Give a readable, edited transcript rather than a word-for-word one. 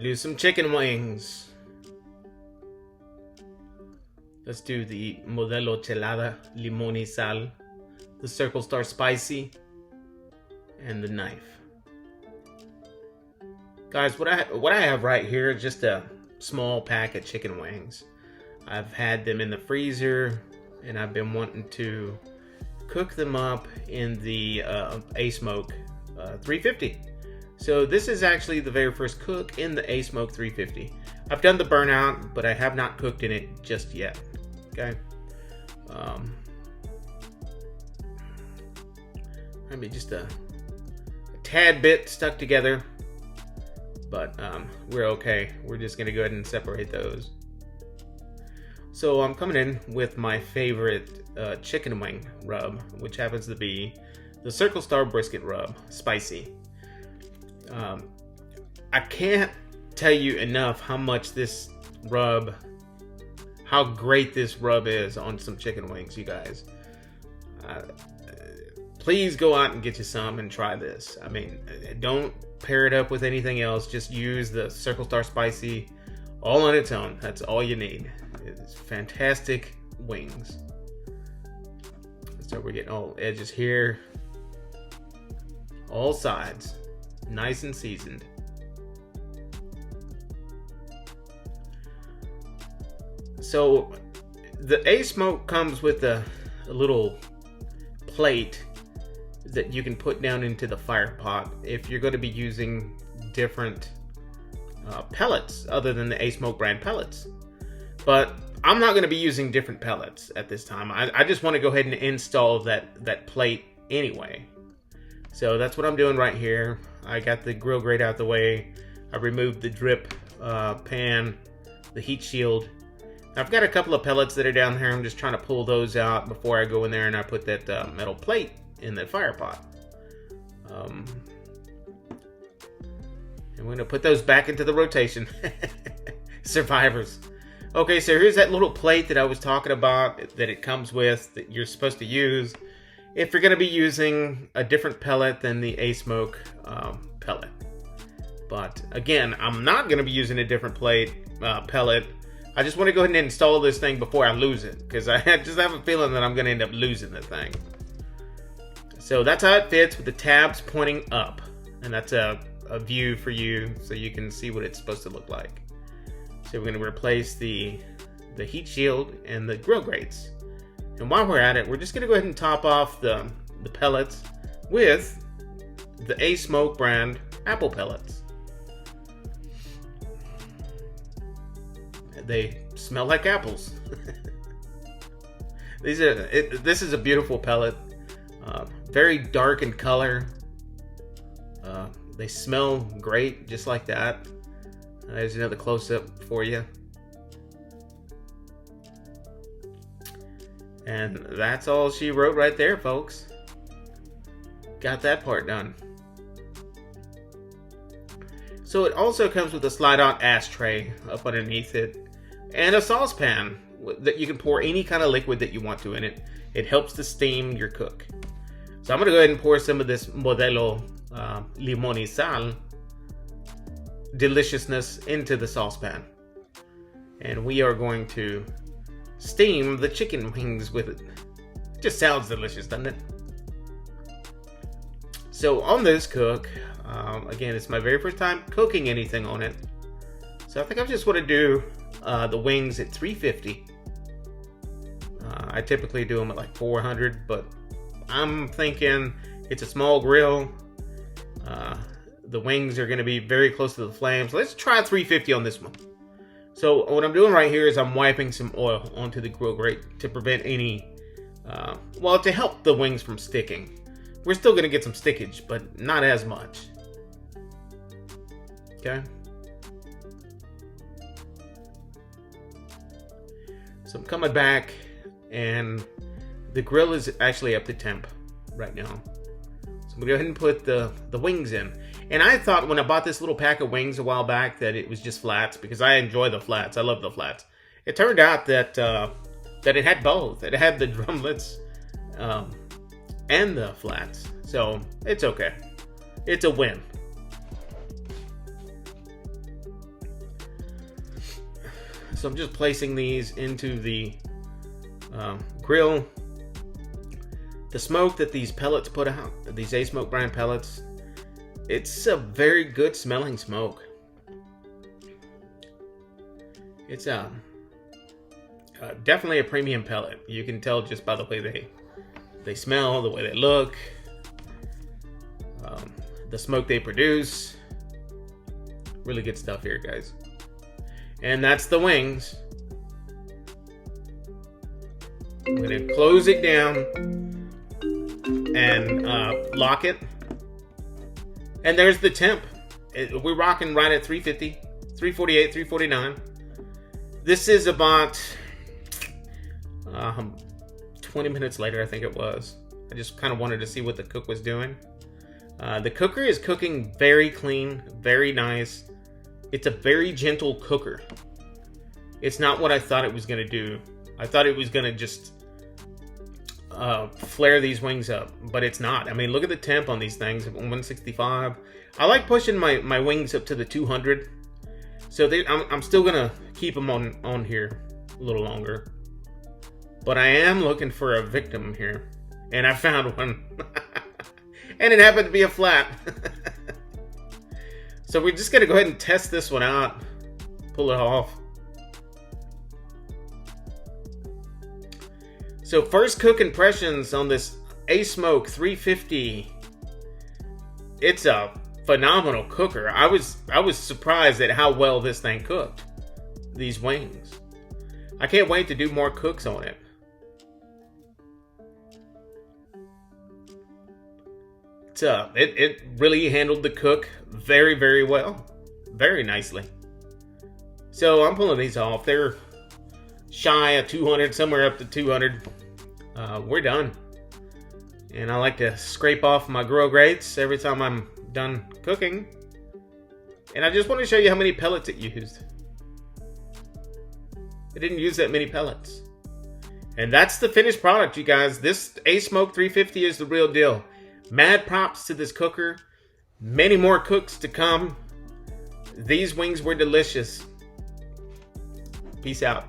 do some chicken wings. Let's do the Modelo Chelada Limón y Sal, the Circle Star Spicy, and the knife. Guys, what I have right here is just a small pack of chicken wings. I've had them in the freezer, and I've been wanting to cook them up in the ASMOKE 350. So this is actually the very first cook in the ASMOKE 350. I've done the burnout, but I have not cooked in it just yet. Okay. Maybe just a tad bit stuck together, but we're okay. We're just gonna go ahead and separate those. So I'm coming in with my favorite chicken wing rub, which happens to be the Circle Star Brisket Rub, spicy. I can't tell you enough how much this rub, how great this rub is on some chicken wings, you guys. Please go out and get you some and try this. I mean, don't pair it up with anything else. Just use the Circle Star Spicy all on its own. That's all you need. It's fantastic wings. So we're getting all edges here, all sides, nice and seasoned. So the ASMOKE comes with a little plate that you can put down into the fire pot if you're going to be using different pellets other than the ASMOKE brand pellets. But I'm not going to be using different pellets at this time. I just want to go ahead and install that plate anyway. So that's what I'm doing right here. I got the grill grate out the way. I removed the drip pan, the heat shield. I've got a couple of pellets that are down here. I'm just trying to pull those out before I go in there and I put that metal plate in the fire pot. And we're going to put those back into the rotation. Survivors. Okay, so here's that little plate that I was talking about that it comes with that you're supposed to use if you're going to be using a different pellet than the ASMOKE pellet. But again, I'm not going to be using a different pellet. I just want to go ahead and install this thing before I lose it, because I just have a feeling that I'm going to end up losing the thing. So that's how it fits, with the tabs pointing up. And that's a view for you so you can see what it's supposed to look like. So we're going to replace the heat shield and the grill grates. And while we're at it, we're just going to go ahead and top off the pellets with the ASMOKE brand apple pellets. They smell like apples. This is a beautiful pellet. Very dark in color. They smell great, just like that. There's another close-up for you. And that's all she wrote right there, folks. Got that part done. So it also comes with a slide-out ashtray up underneath it, and a saucepan that you can pour any kind of liquid that you want to in it. It helps to steam your cook. So I'm going to go ahead and pour some of this Modelo Limón y Sal deliciousness into the saucepan. And we are going to steam the chicken wings with it. It just sounds delicious, doesn't it? So on this cook, again, it's my very first time cooking anything on it. So I think I just want to do the wings at 350. I typically do them at like 400, but I'm thinking it's a small grill. The wings are going to be very close to the flames. Let's try 350 on this one. So what I'm doing right here is I'm wiping some oil onto the grill grate to prevent any, to help the wings from sticking. We're still going to get some stickage, but not as much. Okay. So I'm coming back, and the grill is actually up to temp right now. So I'm going to go ahead and put the wings in. And I thought when I bought this little pack of wings a while back that it was just flats, because I enjoy the flats. I love the flats. It turned out that it had both. It had the drumlets and the flats. So it's okay. It's a win. So I'm just placing these into the grill. The smoke that these pellets put out, these ASMOKE brand pellets, it's a very good smelling smoke. It's definitely a premium pellet. You can tell just by the way they smell, the way they look, the smoke they produce. Really good stuff here, guys. And that's the wings. I'm gonna close it down and lock it. And there's the temp. We're rocking right at 350, 348, 349. This is about 20 minutes later, I think it was. I just kind of wanted to see what the cook was doing. The cooker is cooking very clean, very nice. It's a very gentle cooker. It's not what I thought it was going to do. I thought it was going to just flare these wings up, but it's not. I mean, look at the temp on these things, 165. I like pushing my wings up to the 200. So I'm still going to keep them on here a little longer. But I am looking for a victim here. And I found one. And it happened to be a flat. So we're just going to go ahead and test this one out. Pull it off. So first cook impressions on this ASMOKE 350. It's a phenomenal cooker. I was surprised at how well this thing cooked. These wings. I can't wait to do more cooks on it. It really handled the cook very, very well. Very nicely. So I'm pulling these off. They're shy of 200, somewhere up to 200. We're done. And I like to scrape off my grill grates every time I'm done cooking. And I just want to show you how many pellets it used. It didn't use that many pellets. And that's the finished product, you guys. This ASMOKE 350 is the real deal. Mad props to this cooker. Many more cooks to come. These wings were delicious. Peace out.